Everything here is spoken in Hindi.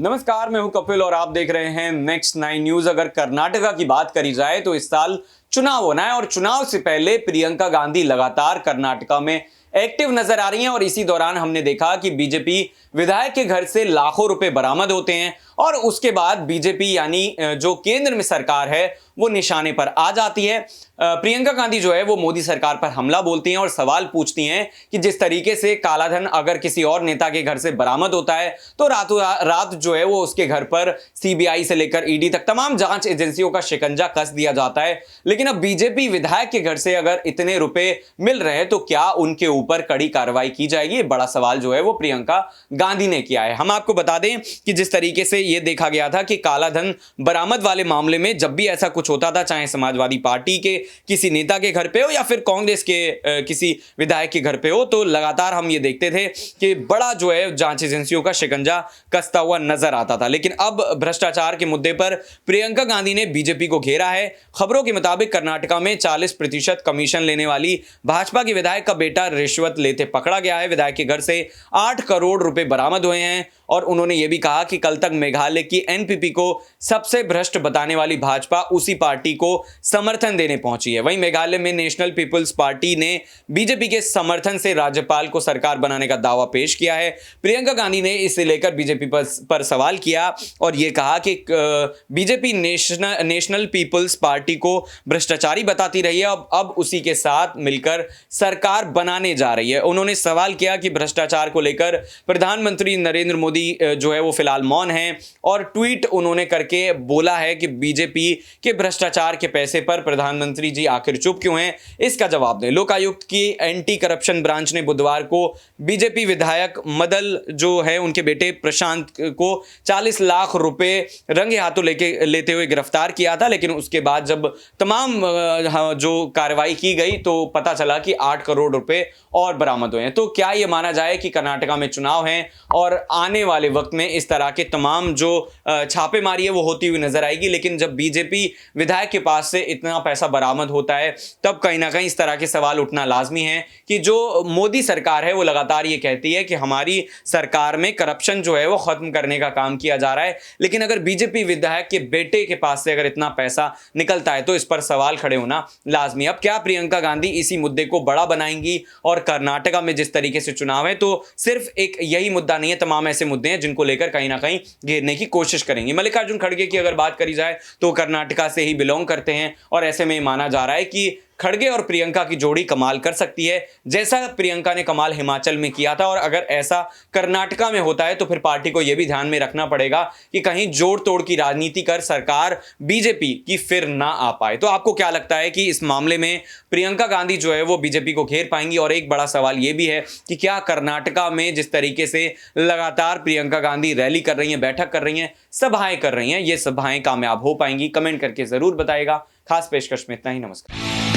नमस्कार, मैं हूं कपिल और आप देख रहे हैं नेक्स्ट 9 न्यूज। अगर कर्नाटका की बात करी जाए तो इस साल चुनाव होना है और चुनाव से पहले प्रियंका गांधी लगातार कर्नाटका में एक्टिव नजर आ रही हैं और इसी दौरान हमने देखा कि बीजेपी विधायक के घर से लाखों रुपए बरामद होते हैं और उसके बाद बीजेपी यानी जो केंद्र में सरकार है वो निशाने पर आ जाती है। प्रियंका गांधी जो है वो मोदी सरकार पर हमला बोलती हैं और सवाल पूछती हैं कि जिस तरीके से कालाधन अगर किसी और नेता के घर से बरामद होता है तो रातों रात जो है वो उसके घर पर सीबीआई से लेकर ईडी तक तमाम जांच एजेंसियों का शिकंजा कस दिया जाता है। लेकिन अब बीजेपी विधायक के घर से अगर इतने रुपए मिल रहे हैं तो क्या उनके ऊपर कड़ी कार्रवाई की जाएगी? बड़ा सवाल जो है वो प्रियंका गांधी ने किया है। हम आपको बता दें कि जिस तरीके से यह देखा गया था कि कालाधन बरामद वाले मामले में जब भी ऐसा कुछ होता था, चाहे समाजवादी पार्टी के किसी नेता के घर पे हो या फिर कांग्रेस के किसी विधायक के घर पे हो, तो लगातार हम ये देखते थे कि बड़ा जो है जांच एजेंसियों का शिकंजा कसता हुआ नजर आता था। लेकिन अब भ्रष्टाचार के मुद्दे पर प्रियंका गांधी ने बीजेपी को घेरा है। खबरों के मुताबिक कर्नाटका में 40% कमीशन लेने वाली भाजपा के विधायक का बेटा रिश्वत लेते पकड़ा गया है। विधायक के घर से 8 करोड़ रुपए बरामद हुए हैं और उन्होंने यह भी कहा कि कल तक मेघालय की एनपीपी को सबसे भ्रष्ट बताने वाली भाजपा उसी पार्टी को समर्थन देने पहुंची है। वहीं मेघालय में नेशनल पीपल्स पार्टी ने बीजेपी के समर्थन से राज्यपाल को सरकार बनाने का दावा पेश किया है। प्रियंका गांधी ने इसे लेकर बीजेपी पर सवाल किया और यह कहा कि बीजेपी नेशनल पीपल्स पार्टी को भ्रष्टाचारी बताती रही है, अब उसी के साथ मिलकर सरकार बनाने जा रही है। उन्होंने सवाल किया कि भ्रष्टाचार को लेकर प्रधानमंत्री नरेंद्र मोदी जो है वो फिलहाल मौन हैं और ट्वीट उन्होंने करके बोला है कि बीजेपी के भ्रष्टाचार के पैसे पर प्रधानमंत्री जी आखिर चुप क्यों हैं, इसका जवाब दें। लोकायुक्त की एंटी करप्शन ब्रांच ने बुधवार को बीजेपी विधायक मदल जो है उनके बेटे प्रशांत को 40 लाख रुपए रंगे हाथों लेते हुए गिरफ्तार किया था। लेकिन उसके बाद जब तमाम जो कार्रवाई की गई तो पता चला कि 8 करोड़ रुपए और बरामद हुए हैं। तो क्या यह माना जाए कि कर्नाटका में चुनाव हैं और आने वाले वक्त में इस तरह के तमाम जो छापेमारी है वो होती हुई नजर आएगी? लेकिन जब बीजेपी विधायक के पास से इतना पैसा बरामद होता है तब कहीं ना कहीं इस तरह के सवाल उठना लाजमी है कि जो मोदी सरकार है वो लगातार ये कहती है कि हमारी सरकार में करप्शन जो है वो खत्म करने का काम किया जा रहा है, लेकिन अगर बीजेपी विधायक के बेटे के पास से अगर इतना पैसा निकलता है तो इस पर सवाल खड़े होना लाजमी। अब क्या प्रियंका गांधी इसी मुद्दे को बड़ा बनाएंगी? और कर्नाटका में जिस तरीके से चुनाव है तो सिर्फ एक यही मुद्दा नहीं है, तमाम ऐसे मुद्दे हैं जिनको लेकर कहीं ना कहीं घेरने की कोशिश करेंगे। मल्लिकार्जुन खड़गे की अगर बात करी जाए तो कर्नाटका से ही बिलोंग करते हैं और ऐसे में माना जा रहा है कि खड़गे और प्रियंका की जोड़ी कमाल कर सकती है, जैसा प्रियंका ने कमाल हिमाचल में किया था। और अगर ऐसा कर्नाटका में होता है तो फिर पार्टी को यह भी ध्यान में रखना पड़ेगा कि कहीं जोड़ तोड़ की राजनीति कर सरकार बीजेपी की फिर ना आ पाए। तो आपको क्या लगता है कि इस मामले में प्रियंका गांधी जो है वो बीजेपी को घेर पाएंगी? और एक बड़ा सवाल यह भी है कि क्या कर्नाटका में जिस तरीके से लगातार प्रियंका गांधी रैली कर रही हैं, बैठक कर रही हैं, सभाएं कर रही हैं, ये सभाएं कामयाब हो पाएंगी? कमेंट करके जरूर बताएगा। खास पेशकश में इतना ही। नमस्कार।